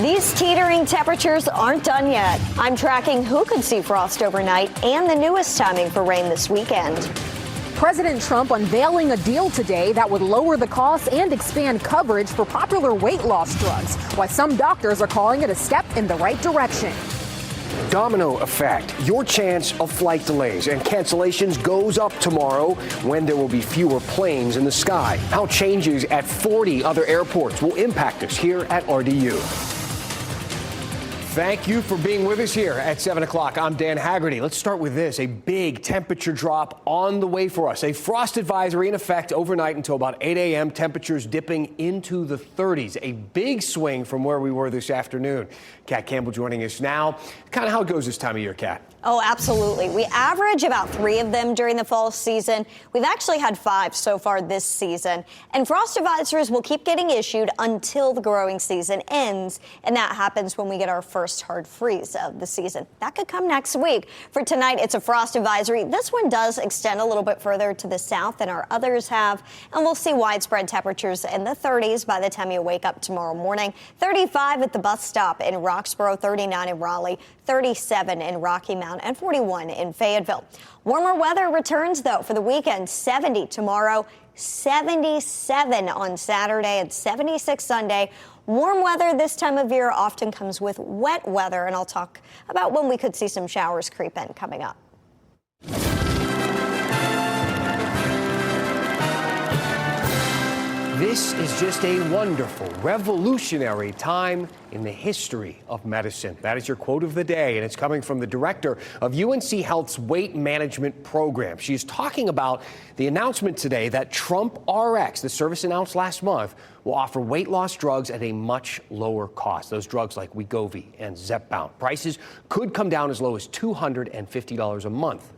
These teetering temperatures aren't done yet. I'm tracking who could see frost overnight and the newest timing for rain this weekend. President Trump unveiling a deal today that would lower the cost and expand coverage for popular weight loss drugs, while some doctors are calling it a step in the right direction. Domino effect. Your chance of flight delays and cancellations goes up tomorrow when there will be fewer planes in the sky. How changes at 40 other airports will impact us here at RDU. Thank you for being with us here at 7 o'clock. I'm Dan Haggerty. Let's start with this. A big temperature drop on the way for us. A frost advisory in effect overnight until about 8 a.m. Temperatures dipping into the 30s. A big swing from where we were this afternoon. Kat Campbell joining us now. Kind of how it goes this time of year, Kat. Oh, absolutely. We average about 3 of them during the fall season. We've actually had 5 so far this season. And frost advisories will keep getting issued until the growing season ends. And that happens when we get our first hard freeze of the season. That could come next week. For tonight, it's a frost advisory. This one does extend a little bit further to the south than our others have. And we'll see widespread temperatures in the 30s by the time you wake up tomorrow morning. 35 at the bus stop in Roxborough, 39 in Raleigh, 37 in Rocky Mount, and 41 in Fayetteville. Warmer weather returns, though, for the weekend. 70 tomorrow, 77 on Saturday, and 76 Sunday. Warm weather this time of year often comes with wet weather, and I'll talk about when we could see some showers creep in coming up. This is just a wonderful, revolutionary time in the history of medicine. That is your quote of the day, and it's coming from the director of UNC Health's weight management program. She's talking about the announcement today that Trump RX, the service announced last month, will offer weight loss drugs at a much lower cost. Those drugs like Wegovy and Zepbound. Prices could come down as low as $250 a month.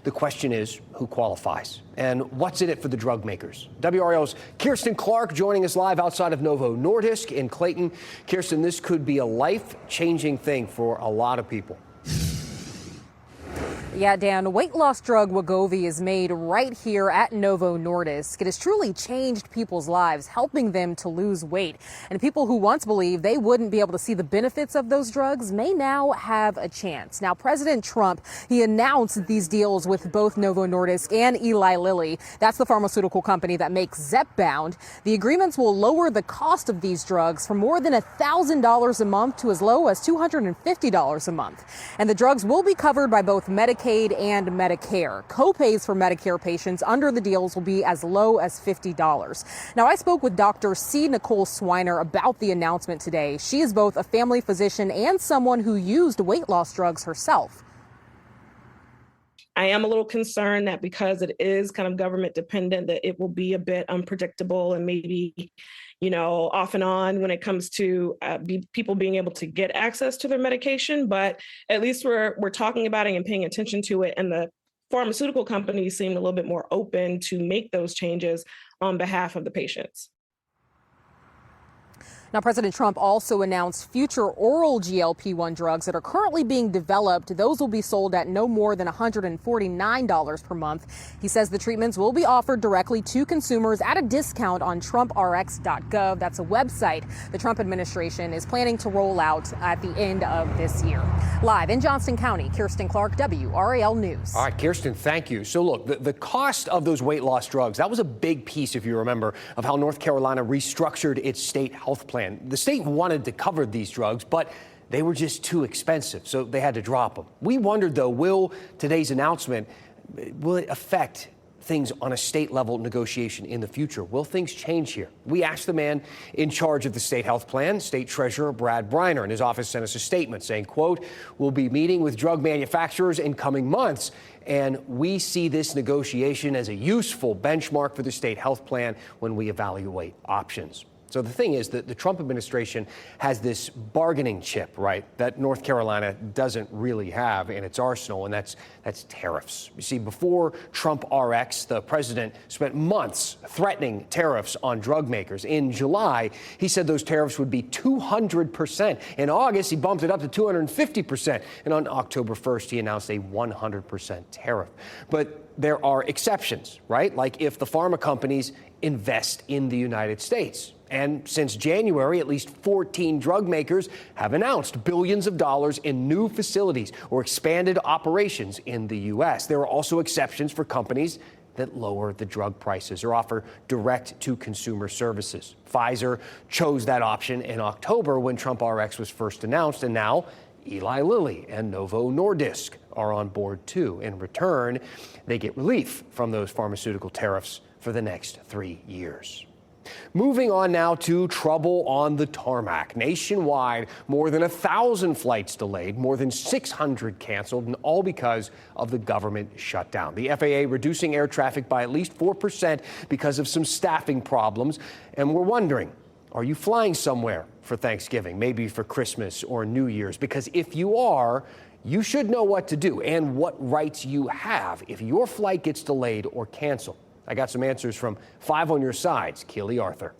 The question is, who qualifies? And what's in it for the drug makers? WRAL's Kirsten Clark joining us live outside of Novo Nordisk in Clayton. Kirsten, this could be a life-changing thing for a lot of people. Yeah, Dan, weight loss drug Wegovy is made right here at Novo Nordisk. It has truly changed people's lives, helping them to lose weight. And people who once believed they wouldn't be able to see the benefits of those drugs may now have a chance. Now, President Trump, he announced these deals with both Novo Nordisk and Eli Lilly. That's the pharmaceutical company that makes Zepbound. The agreements will lower the cost of these drugs from more than $1,000 a month to as low as $250 a month. And the drugs will be covered by both Medicaid and Medicare. Co-pays for Medicare patients under the deals will be as low as $50. Now, I spoke with Dr. C. Nicole Swiner about the announcement today. She is both a family physician and someone who used weight loss drugs herself. I am a little concerned that because it is kind of government dependent, that it will be a bit unpredictable and maybe, off and on when it comes to people being able to get access to their medication. But at least we're talking about it and paying attention to it. And the pharmaceutical companies seem a little bit more open to make those changes on behalf of the patients. Now, President Trump also announced future oral GLP-1 drugs that are currently being developed. Those will be sold at no more than $149 per month. He says the treatments will be offered directly to consumers at a discount on TrumpRx.gov. That's a website the Trump administration is planning to roll out at the end of this year. Live in Johnston County, Kirsten Clark, WRAL News. All right, Kirsten, thank you. So look, the cost of those weight loss drugs, that was a big piece, if you remember, of how North Carolina restructured its state health plan. The state wanted to cover these drugs, but they were just too expensive, so they had to drop them. We wondered, though, will today's announcement, will it affect things on a state level negotiation in the future? Will things change here? We asked the man in charge of the state health plan, State Treasurer Brad Briner, and his office sent us a statement saying, quote, "We'll be meeting with drug manufacturers in coming months, and we see this negotiation as a useful benchmark for the state health plan when we evaluate options." So the thing is that the Trump administration has this bargaining chip, right, that North Carolina doesn't really have in its arsenal, and that's tariffs. You see, before Trump RX, the president spent months threatening tariffs on drug makers. In July, he said those tariffs would be 200%. In August, he bumped it up to 250%. And on October 1st, he announced a 100% tariff. But there are exceptions, right? Like if the pharma companies invest in the United States. And since January, at least 14 drug makers have announced billions of dollars in new facilities or expanded operations in the U.S. There are also exceptions for companies that lower the drug prices or offer direct-to-consumer services. Pfizer chose that option in October when Trump RX was first announced, and now Eli Lilly and Novo Nordisk are on board too. In return, they get relief from those pharmaceutical tariffs for the next 3 years. Moving on now to trouble on the tarmac. Nationwide, more than 1,000 flights delayed, more than 600 canceled, and all because of the government shutdown. The FAA reducing air traffic by at least 4% because of some staffing problems. And we're wondering, are you flying somewhere for Thanksgiving, maybe for Christmas or New Year's? Because if you are, you should know what to do and what rights you have if your flight gets delayed or canceled. I got some answers from 5 on Your Side's Keely Arthur.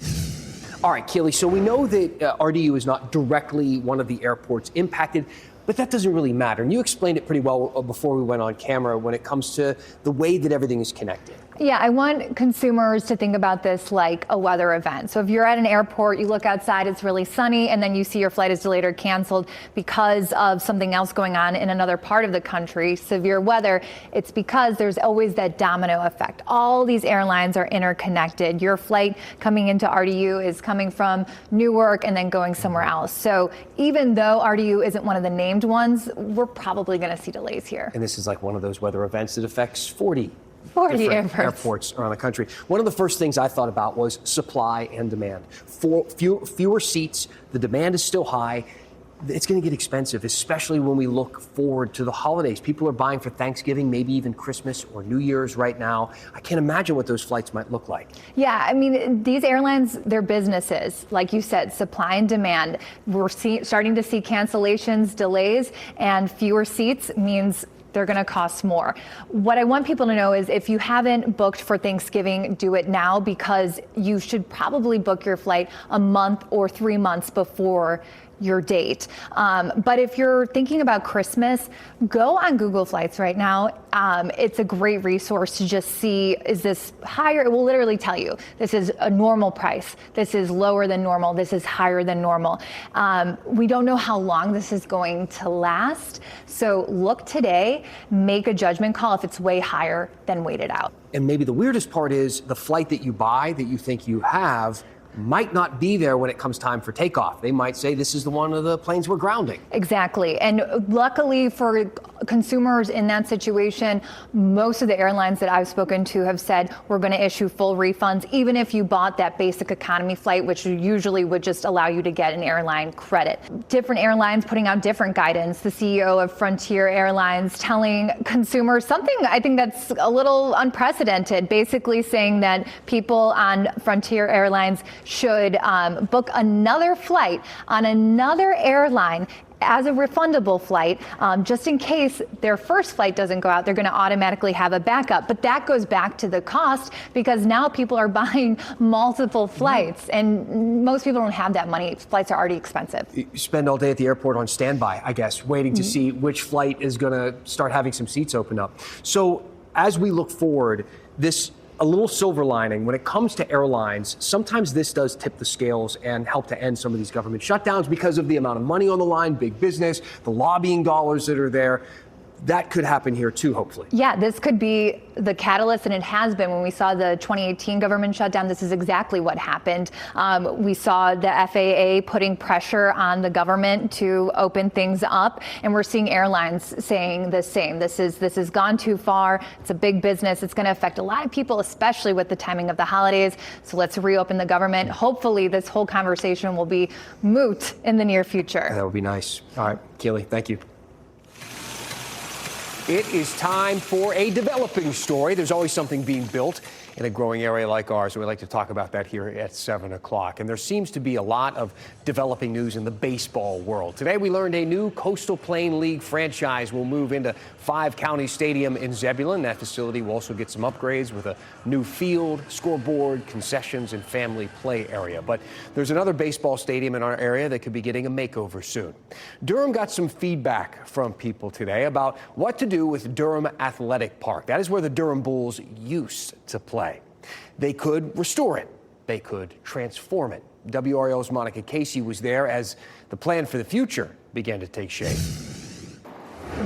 All right, Keely, so we know that RDU is not directly one of the airports impacted, but that doesn't really matter. And you explained it pretty well before we went on camera when it comes to the way that everything is connected. Yeah, I want consumers to think about this like a weather event. So if you're at an airport, you look outside, it's really sunny, and then you see your flight is delayed or canceled because of something else going on in another part of the country, severe weather, it's because there's always that domino effect. All these airlines are interconnected. Your flight coming into RDU is coming from Newark and then going somewhere else. So even though RDU isn't one of the named ones, we're probably going to see delays here. And this is like one of those weather events that affects 40 airports around the country. One of the first things I thought about was supply and demand. For fewer seats, the demand is still high. It's going to get expensive, especially when we look forward to the holidays. People are buying for Thanksgiving, maybe even Christmas or New Year's right now. I can't imagine what those flights might look like. Yeah, I mean, these airlines, they're businesses. Like you said, supply and demand. We're starting to see cancellations, delays, and fewer seats means they're going to cost more. What I want people to know is if you haven't booked for Thanksgiving, do it now, because you should probably book your flight a month or 3 months before your date. But if you're thinking about Christmas, go on Google Flights right now. It's a great resource to just see, is this higher? It will literally tell you, this is a normal price. This is lower than normal. This is higher than normal. We don't know how long this is going to last. So look today, make a judgment call. If it's way higher, then wait it out. And maybe the weirdest part is the flight that you buy that you think you have might not be there when it comes time for takeoff. They might say this is the one of the planes we're grounding. Exactly. And luckily for consumers in that situation, most of the airlines that I've spoken to have said we're going to issue full refunds, even if you bought that basic economy flight, which usually would just allow you to get an airline credit. Different airlines putting out different guidance. The CEO of Frontier Airlines telling consumers something I think that's a little unprecedented, basically saying that people on Frontier Airlines should book another flight on another airline as a refundable flight, just in case their first flight doesn't go out. They're going to automatically have a backup. But that goes back to the cost, because now people are buying multiple flights, and most people don't have that money. Flights are already expensive. You spend all day at the airport on standby, I guess, waiting to see which flight is going to start having some seats open up. So as we look forward, a little silver lining when it comes to airlines, sometimes this does tip the scales and help to end some of these government shutdowns because of the amount of money on the line, big business, the lobbying dollars that are there. That could happen here too, hopefully. Yeah, this could be the catalyst, and it has been. When we saw the 2018 government shutdown, this is exactly what happened. We saw the FAA putting pressure on the government to open things up, and we're seeing airlines saying the same. This has gone too far. It's a big business. It's going to affect a lot of people, especially with the timing of the holidays. So let's reopen the government. Hopefully, this whole conversation will be moot in the near future. That would be nice. All right, Keely, thank you. It is time for a developing story. There's always something being built in a growing area like ours, and we like to talk about that here at 7 o'clock. And there seems to be a lot of developing news in the baseball world. Today we learned a new Coastal Plain League franchise will move into 5 County Stadium in Zebulon. That facility will also get some upgrades with a new field, scoreboard, concessions, and family play area. But there's another baseball stadium in our area that could be getting a makeover soon. Durham got some feedback from people today about what to do with Durham Athletic Park. That is where the Durham Bulls used to play. They could restore it. They could transform it. WRAL's Monica Casey was there as the plan for the future began to take shape.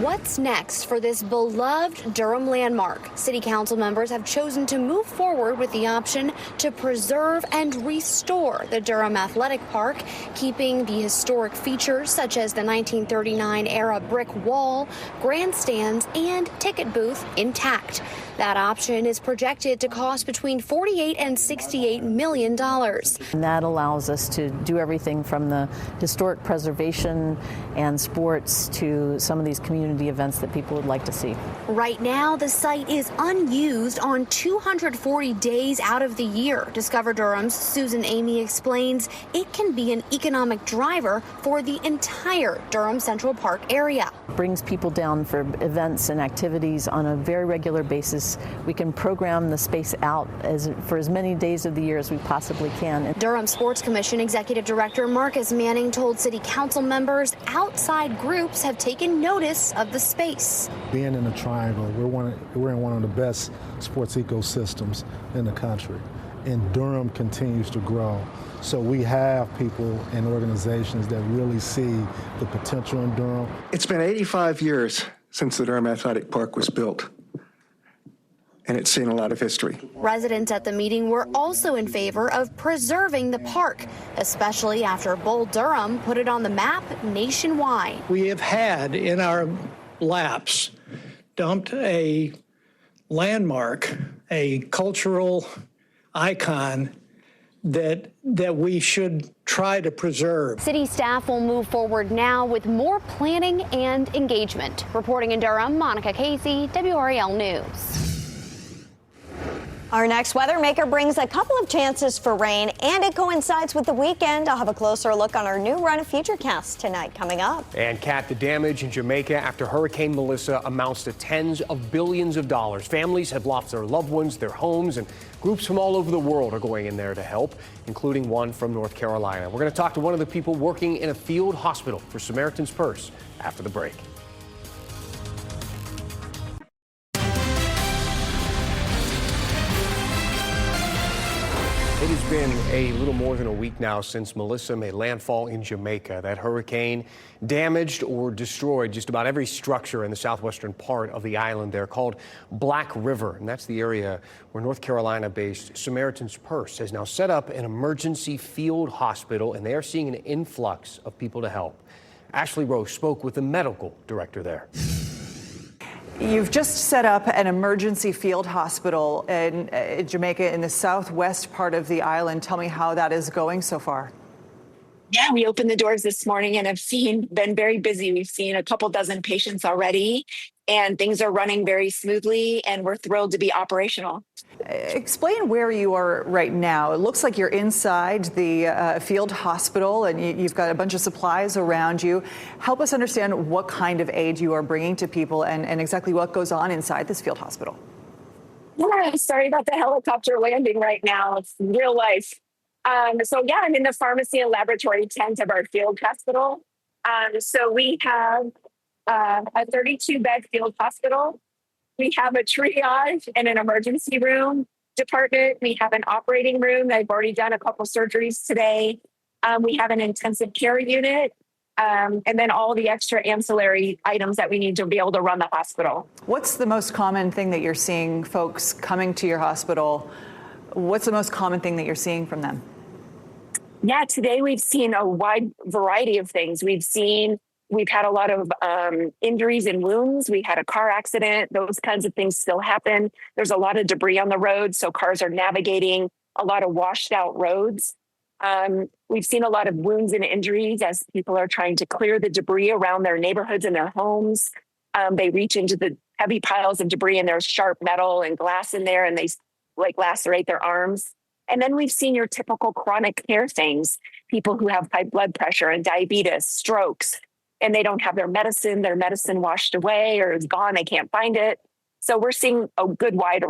What's next for this beloved Durham landmark? City council members have chosen to move forward with the option to preserve and restore the Durham Athletic Park, keeping the historic features such as the 1939 era brick wall, grandstands, and ticket booth intact. That option is projected to cost between $48 and $68 million. And that allows us to do everything from the historic preservation and sports to some of these community events that people would like to see. Right now, the site is unused on 240 days out of the year. Discover Durham's Susan Amy explains it can be an economic driver for the entire Durham Central Park area. It brings people down for events and activities on a very regular basis. We can program the space out for as many days of the year as we possibly can. Durham Sports Commission Executive Director Marcus Manning told City Council members outside groups have taken notice of the space. Being in the Triangle, we're in one of the best sports ecosystems in the country, and Durham continues to grow. So we have people and organizations that really see the potential in Durham. It's been 85 years since the Durham Athletic Park was built, and it's seen a lot of history. Residents at the meeting were also in favor of preserving the park, especially after Bull Durham put it on the map nationwide. We have had in our laps dumped a landmark, a cultural icon that we should try to preserve. City staff will move forward now with more planning and engagement. Reporting in Durham, Monica Casey, WRAL News. Our next weather maker brings a couple of chances for rain, and it coincides with the weekend. I'll have a closer look on our new run of Futurecast tonight coming up. And Kat, the damage in Jamaica after Hurricane Melissa amounts to tens of billions of dollars. Families have lost their loved ones, their homes, and groups from all over the world are going in there to help, including one from North Carolina. We're going to talk to one of the people working in a field hospital for Samaritan's Purse after the break. It has been a little more than a week now since Melissa made landfall in Jamaica. That hurricane damaged or destroyed just about every structure in the southwestern part of the island there called Black River. And that's the area where North Carolina-based Samaritan's Purse has now set up an emergency field hospital, and they are seeing an influx of people to help. Ashley Rowe spoke with the medical director there. You've just set up an emergency field hospital in Jamaica in the southwest part of the island. Tell me how that is going so far. Yeah, we opened the doors this morning and have been very busy. We've seen a couple dozen patients already, and things are running very smoothly, and we're thrilled to be operational. Explain where you are right now. It looks like you're inside the field hospital, and you've got a bunch of supplies around you. Help us understand what kind of aid you are bringing to people and exactly what goes on inside this field hospital. Yeah, sorry about the helicopter landing right now. It's real life. I'm in the pharmacy and laboratory tent of our field hospital. So we have a 32-bed field hospital. We have a triage and an emergency room department. We have an operating room. I've already done a couple surgeries today. We have an intensive care unit, and then all the extra ancillary items that we need to be able to run the hospital. What's the most common thing that you're seeing folks coming to your hospital? What's the most common thing that you're seeing from them? Yeah, today we've seen a wide variety of things. We've had a lot of injuries and wounds. We had a car accident. Those kinds of things still happen. There's a lot of debris on the road, so cars are navigating a lot of washed out roads. We've seen a lot of wounds and injuries as people are trying to clear the debris around their neighborhoods and their homes. They reach into the heavy piles of debris, and there's sharp metal and glass in there, and they lacerate their arms. And then we've seen your typical chronic care things, people who have high blood pressure and diabetes, strokes, and they don't have their medicine washed away or is gone, they can't find it. So we're seeing a good wide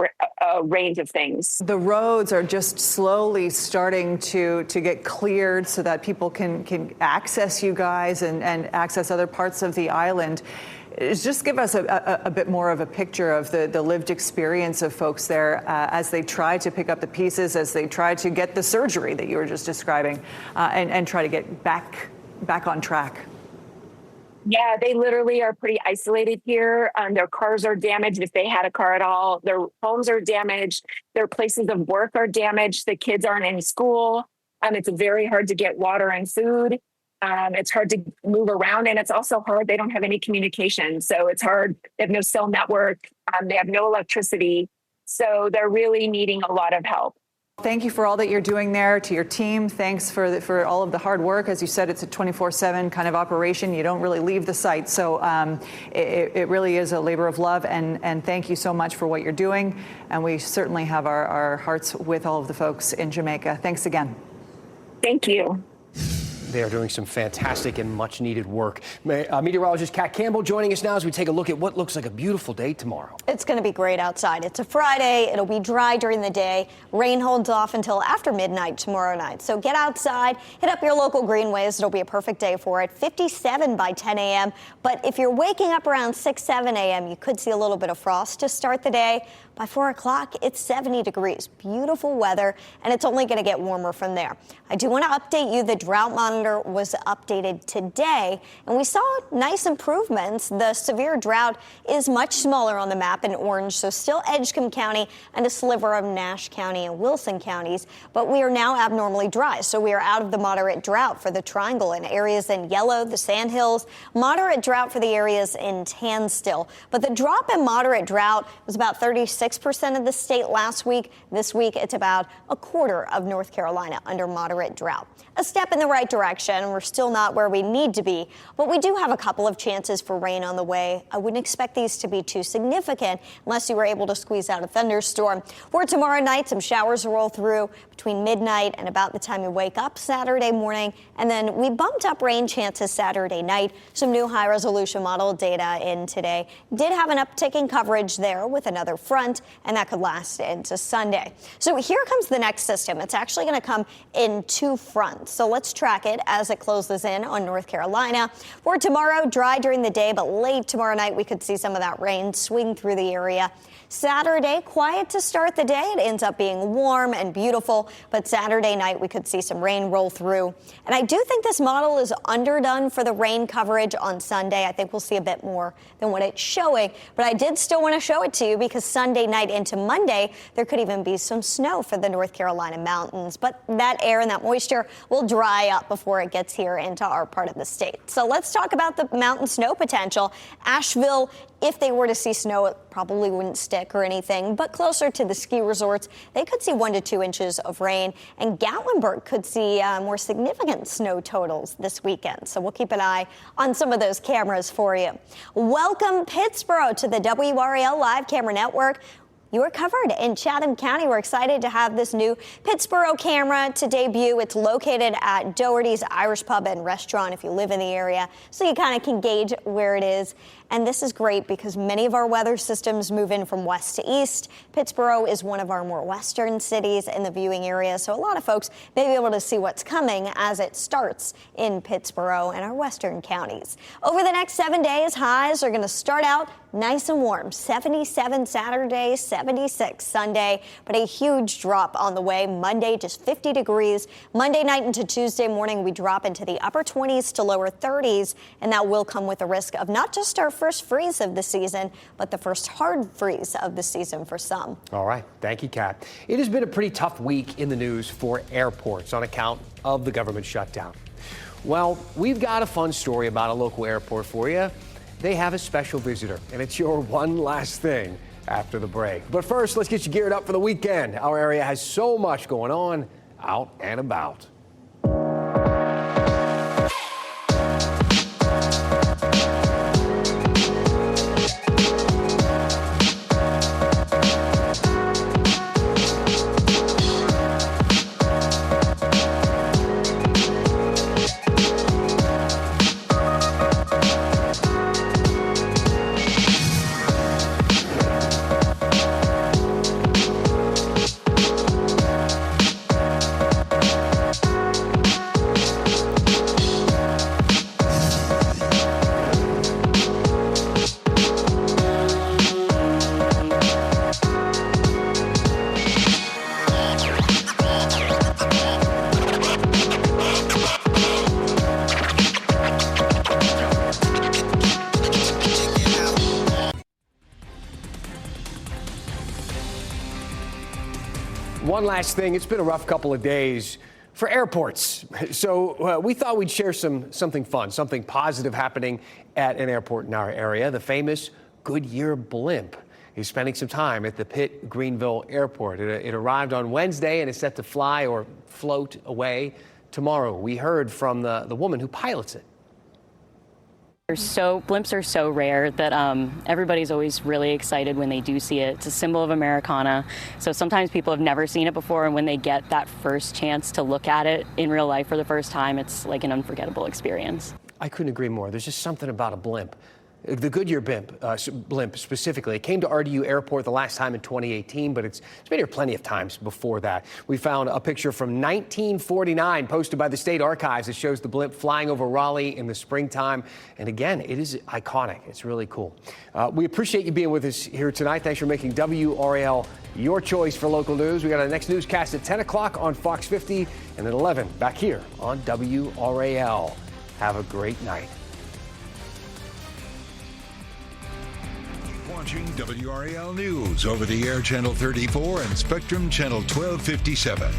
range of things. The roads are just slowly starting to get cleared so that people can access you guys and access other parts of the island. Just give us a bit more of a picture of the lived experience of folks there as they try to pick up the pieces, as they try to get the surgery that you were just describing, and try to get back on track. Yeah, they literally are pretty isolated here. Their cars are damaged if they had a car at all. Their homes are damaged. Their places of work are damaged. The kids aren't in school. It's very hard to get water and food. It's hard to move around, and it's also hard. They don't have any communication, so it's hard. They have no cell network. They have no electricity, so they're really needing a lot of help. Thank you for all that you're doing there. To your team, thanks for all of the hard work. As you said, it's a 24/7 kind of operation. You don't really leave the site, so it really is a labor of love. And thank you so much for what you're doing. And we certainly have our hearts with all of the folks in Jamaica. Thanks again. Thank you. They are doing some fantastic and much needed work. Meteorologist Kat Campbell joining us now as we take a look at what looks like a beautiful day tomorrow. It's going to be great outside. It's a Friday. It'll be dry during the day. Rain holds off until after midnight tomorrow night. So get outside, hit up your local greenways. It'll be a perfect day for it. 57 by 10 a.m. But if you're waking up around 6, 7 a.m., you could see a little bit of frost to start the day. By 4 o'clock, it's 70 degrees. Beautiful weather, and it's only going to get warmer from there. I do want to update you. The drought monitor was updated today, and we saw nice improvements. The severe drought is much smaller on the map in orange, so still Edgecombe County and a sliver of Nash County and Wilson counties, but we are now abnormally dry, so we are out of the moderate drought for the triangle in areas in yellow, the Sandhills, moderate drought for the areas in tan still. But the drop in moderate drought was about 36% of the state last week. This week, it's about a quarter of North Carolina under moderate drought. A step in the right direction. We're still not where we need to be, but we do have a couple of chances for rain on the way. I wouldn't expect these to be too significant unless you were able to squeeze out a thunderstorm. For tomorrow night, some showers roll through between midnight and about the time you wake up Saturday morning. And then we bumped up rain chances Saturday night. Some new high-resolution model data in today did have an uptick in coverage there with another front, and that could last into Sunday. So here comes the next system. It's actually going to come in two fronts. So let's track it as it closes in on North Carolina. For tomorrow, dry during the day, but late tomorrow night, we could see some of that rain swing through the area. Saturday, quiet to start the day. It ends up being warm and beautiful, but Saturday night we could see some rain roll through. And I do think this model is underdone for the rain coverage on Sunday. I think we'll see a bit more than what it's showing, but I did still want to show it to you because Sunday night into Monday, there could even be some snow for the North Carolina mountains, but that air and that moisture will dry up before it gets here into our part of the state. So let's talk about the mountain snow potential. Asheville, if they were to see snow, it probably wouldn't stick or anything, but closer to the ski resorts, they could see 1 to 2 inches of rain. And Gatlinburg could see more significant snow totals this weekend. So we'll keep an eye on some of those cameras for you. Welcome, Pittsboro, to the WRAL Live Camera Network. You are covered in Chatham County. We're excited to have this new Pittsboro camera to debut. It's located at Doherty's Irish Pub and Restaurant if you live in the area, so you kind of can gauge where it is. And this is great because many of our weather systems move in from west to east. Pittsboro is one of our more western cities in the viewing area, so a lot of folks may be able to see what's coming as it starts in Pittsboro and our western counties. Over the next 7 days, highs are going to start out nice and warm. 77 Saturday, 76 Sunday, but a huge drop on the way. Monday, just 50 degrees. Monday night into Tuesday morning, we drop into the upper 20s to lower 30s, and that will come with the risk of not just our first freeze of the season, but the first hard freeze of the season for some. All right. Thank you, Kat. It has been a pretty tough week in the news for airports on account of the government shutdown. Well, we've got a fun story about a local airport for you. They have a special visitor, and it's your one last thing after the break. But first, let's get you geared up for the weekend. Our area has so much going on out and about. one last thing. It's been a rough couple of days for airports. So we thought we'd share something fun, something positive happening at an airport in our area. The famous Goodyear blimp is spending some time at the Pitt Greenville Airport. It arrived on Wednesday and is set to fly or float away tomorrow. We heard from the woman who pilots it. Blimps are so rare that everybody's always really excited when they do see it. It's a symbol of Americana. So sometimes people have never seen it before, and when they get that first chance to look at it in real life for the first time, it's like an unforgettable experience. I couldn't agree more. There's just something about a blimp. The Goodyear blimp specifically. It came to RDU Airport the last time in 2018, but it's been here plenty of times before that. We found a picture from 1949 posted by the State Archives that shows the blimp flying over Raleigh in the springtime. And again, it is iconic. It's really cool. We appreciate you being with us here tonight. Thanks for making WRAL your choice for local news. We got our next newscast at 10 o'clock on Fox 50 and at 11 back here on WRAL. Have a great night. Watching WRAL News over the air Channel 34 and Spectrum Channel 1257.